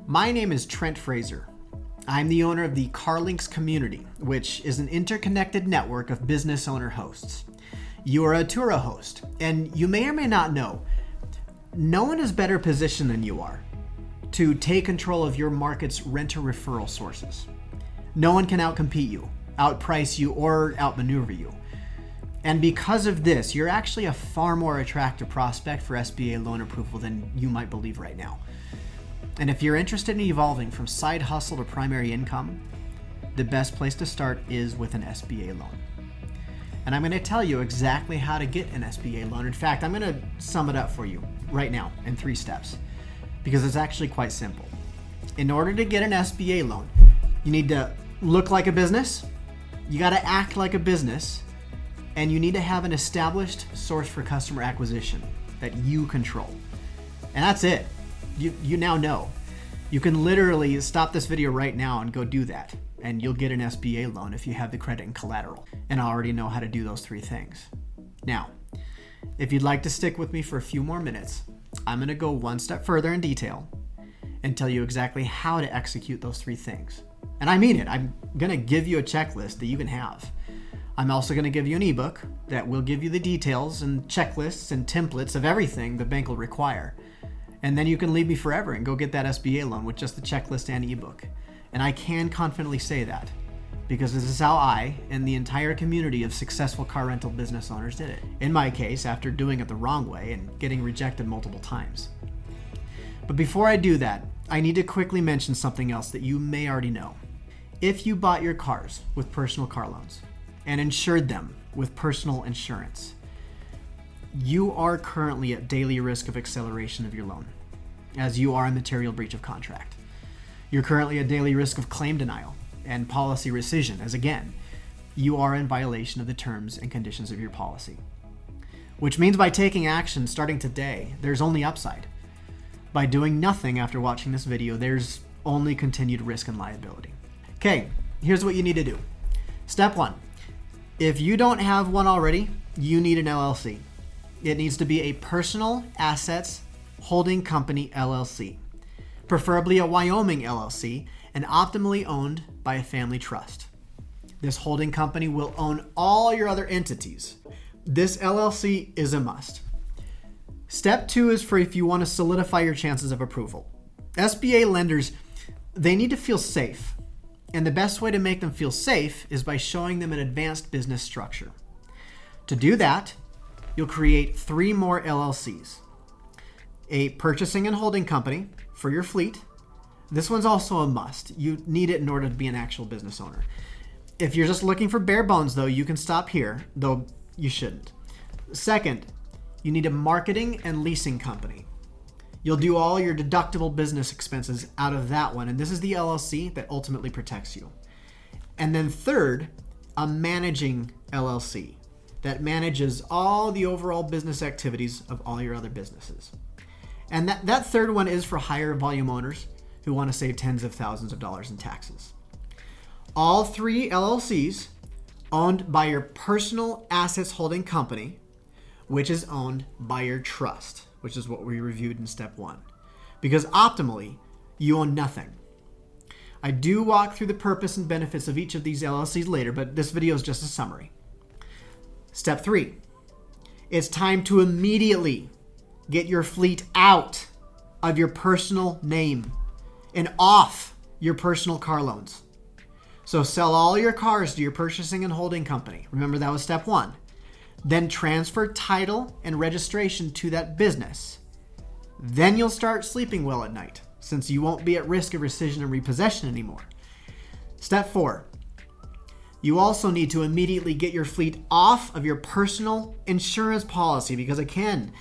My name is Trent Fraser. I'm the owner of the CarLynx Community, which is an interconnected network of business owner hosts. You are a Turo host, and you may or may not know, no one is better positioned than you are to take control of your market's renter referral sources. No one can outcompete you, outprice you, or outmaneuver you. And because of this, you're actually a far more attractive prospect for SBA loan approval than you might believe right now. And if you're interested in evolving from side hustle to primary income, the best place to start is with an SBA loan. And I'm going to tell you exactly how to get an SBA loan. In fact, I'm going to sum it up for you right now in 3 steps, because it's actually quite simple. In order to get an SBA loan, you need to look like a business, you got to act like a business, and you need to have an established source for customer acquisition that you control. And that's it. You now know. You can literally stop this video right now and go do that, and you'll get an SBA loan if you have the credit and collateral and already know how to do those 3 things. Now, if you'd like to stick with me for a few more minutes, I'm going to go one step further in detail and tell you exactly how to execute those 3 things. And I mean it. I'm going to give you a checklist that you can have. I'm also going to give you an ebook that will give you the details and checklists and templates of everything the bank will require. And then you can leave me forever and go get that SBA loan with just the checklist and ebook. And I can confidently say that because this is how I and the entire community of successful car rental business owners did it. In my case, after doing it the wrong way and getting rejected multiple times. But before I do that, I need to quickly mention something else that you may already know. If you bought your cars with personal car loans and insured them with personal insurance, you are currently at daily risk of acceleration of your loan, as you are a material breach of contract. You're currently at daily risk of claim denial and policy rescission, as again, you are in violation of the terms and conditions of your policy. Which means by taking action starting today, there's only upside. By doing nothing after watching this video, there's only continued risk and liability. Okay, here's what you need to do. Step 1, if you don't have one already, you need an LLC. It needs to be a personal assets holding company LLC, preferably a Wyoming LLC, and optimally owned by a family trust. This holding company will own all your other entities. This LLC is a must. Step 2 is for if you want to solidify your chances of approval. SBA lenders, they need to feel safe. And the best way to make them feel safe is by showing them an advanced business structure. To do that, you'll create 3 more LLCs. A purchasing and holding company for your fleet. This one's also a must. You need it in order to be an actual business owner. If you're just looking for bare bones though, you can stop here, though you shouldn't. Second, you need a marketing and leasing company. You'll do all your deductible business expenses out of that one, and this is the LLC that ultimately protects you. And then third, a managing LLC that manages all the overall business activities of all your other businesses. And that third one is for higher volume owners who want to save tens of thousands of dollars in taxes. All 3 LLCs owned by your personal assets holding company, which is owned by your trust, which is what we reviewed in step 1. Because optimally, you own nothing. I do walk through the purpose and benefits of each of these LLCs later, but this video is just a summary. Step 3, it's time to immediately get your fleet out of your personal name and off your personal car loans. So sell all your cars to your purchasing and holding company. Remember, that was step 1. Then transfer title and registration to that business. Then you'll start sleeping well at night, since you won't be at risk of rescission and repossession anymore. Step 4, you also need to immediately get your fleet off of your personal insurance policy, because again,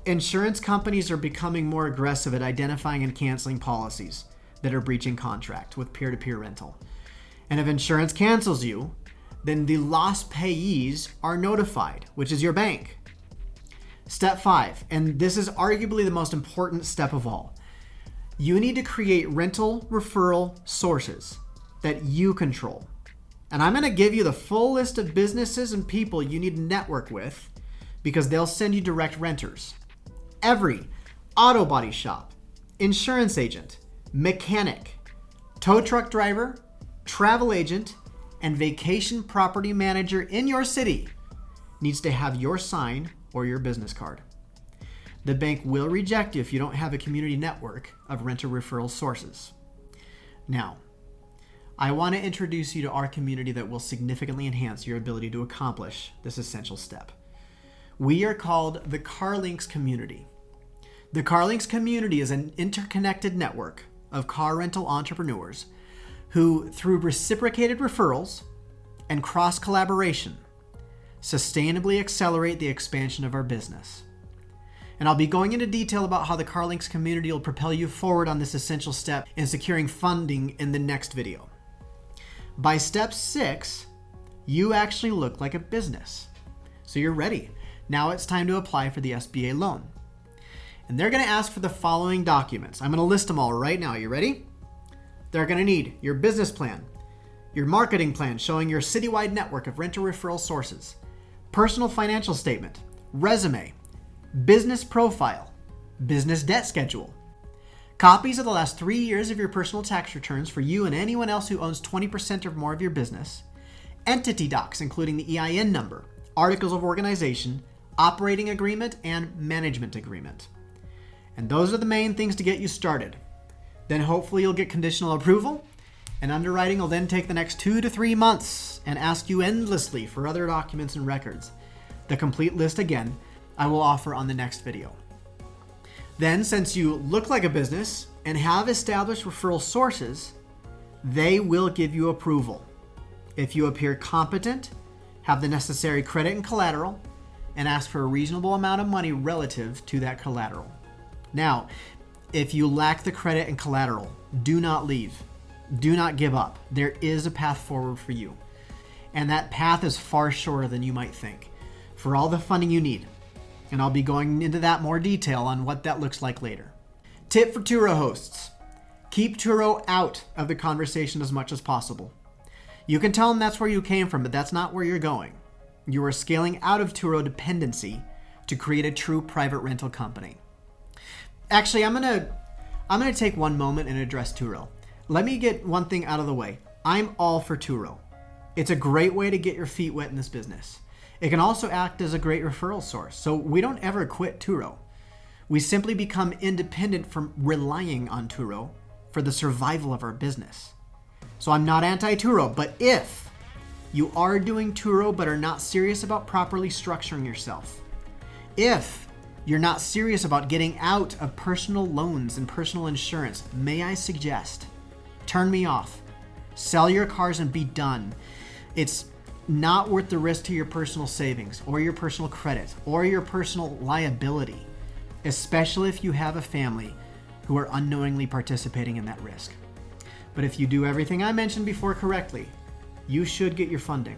insurance companies are becoming more aggressive at identifying and canceling policies that are breaching contract with peer-to-peer rental. And if insurance cancels you, then the lost payees are notified, which is your bank. Step 5, and this is arguably the most important step of all. You need to create rental referral sources that you control. And I'm going to give you the full list of businesses and people you need to network with, because they'll send you direct renters. Every auto body shop, insurance agent, mechanic, tow truck driver, travel agent, and vacation property manager in your city needs to have your sign or your business card. The bank will reject you if you don't have a community network of renter referral sources. Now, I want to introduce you to our community that will significantly enhance your ability to accomplish this essential step. We are called the CarLynx Community. The CarLynx Community is an interconnected network of car rental entrepreneurs who, through reciprocated referrals and cross-collaboration, sustainably accelerate the expansion of our business. And I'll be going into detail about how the CarLynx Community will propel you forward on this essential step in securing funding in the next video. By step 6, you actually look like a business. So you're ready. Now it's time to apply for the SBA loan. And they're going to ask for the following documents. I'm going to list them all right now. You ready? They're going to need your business plan, your marketing plan showing your citywide network of renter referral sources, personal financial statement, resume, business profile, business debt schedule, copies of the last 3 years of your personal tax returns for you and anyone else who owns 20% or more of your business, entity docs including the EIN number, articles of organization, operating agreement, and management agreement. And those are the main things to get you started. Then hopefully you'll get conditional approval, and underwriting will then take the next 2 to 3 months and ask you endlessly for other documents and records. The complete list, again, I will offer on the next video. Then, since you look like a business and have established referral sources, they will give you approval if you appear competent, have the necessary credit and collateral, and ask for a reasonable amount of money relative to that collateral. Now, if you lack the credit and collateral, do not leave. Do not give up. There is a path forward for you. And that path is far shorter than you might think for all the funding you need. And I'll be going into that more detail on what that looks like later. Tip for Turo hosts: keep Turo out of the conversation as much as possible. You can tell them that's where you came from, but that's not where you're going. You are scaling out of Turo dependency to create a true private rental company. Actually, I'm gonna take one moment and address Turo. Let me get one thing out of the way. I'm all for Turo. It's a great way to get your feet wet in this business. It can also act as a great referral source, so we don't ever quit Turo. We simply become independent from relying on Turo for the survival of our business. So I'm not anti-Turo, but if you are doing Turo but are not serious about properly structuring yourself, if you're not serious about getting out of personal loans and personal insurance, may I suggest, turn me off. Sell your cars and be done. It's not worth the risk to your personal savings or your personal credit or your personal liability, especially if you have a family who are unknowingly participating in that risk. But if you do everything I mentioned before correctly, you should get your funding.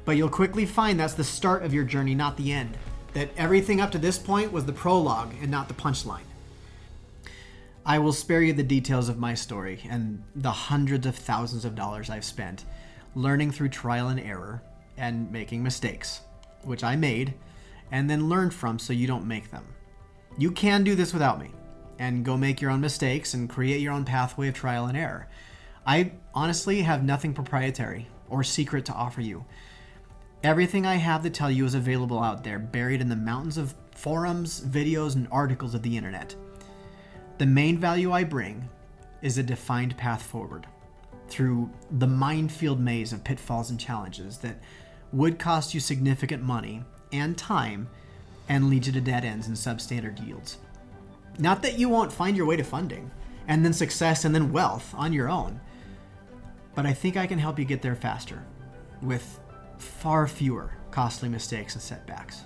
But you'll quickly find that's the start of your journey, not the end. That everything up to this point was the prologue and not the punchline. I will spare you the details of my story and the hundreds of thousands of dollars I've spent learning through trial and error and making mistakes, which I made and then learned from so you don't make them. You can do this without me and go make your own mistakes and create your own pathway of trial and error. I honestly have nothing proprietary or secret to offer you. Everything I have to tell you is available out there, buried in the mountains of forums, videos, and articles of the internet. The main value I bring is a defined path forward through the minefield maze of pitfalls and challenges that would cost you significant money and time and lead you to dead ends and substandard yields. Not that you won't find your way to funding and then success and then wealth on your own, but I think I can help you get there faster with far fewer costly mistakes and setbacks.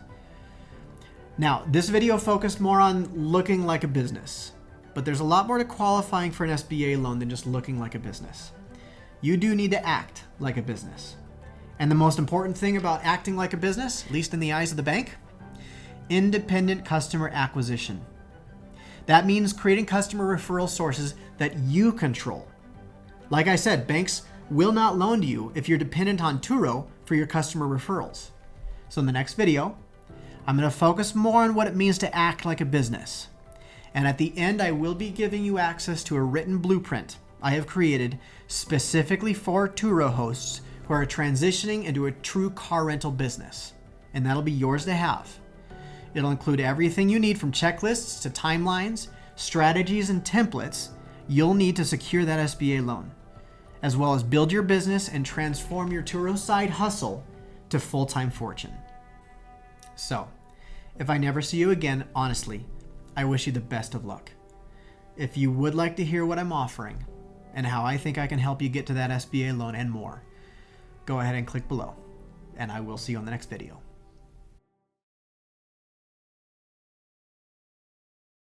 Now, this video focused more on looking like a business, but there's a lot more to qualifying for an SBA loan than just looking like a business. You do need to act like a business. And the most important thing about acting like a business, at least in the eyes of the bank, independent customer acquisition. That means creating customer referral sources that you control. Like I said, banks will not loan to you if you're dependent on Turo for your customer referrals. So in the next video, I'm going to focus more on what it means to act like a business And at the end, I will be giving you access to a written blueprint I have created specifically for Turo hosts who are transitioning into a true car rental business. And that'll be yours to have. It'll include everything you need from checklists to timelines, strategies, and templates you'll need to secure that SBA loan, as well as build your business and transform your Turo side hustle to full-time fortune. So, if I never see you again, honestly, I wish you the best of luck. If you would like to hear what I'm offering and how I think I can help you get to that SBA loan and more, go ahead and click below, and I will see you on the next video.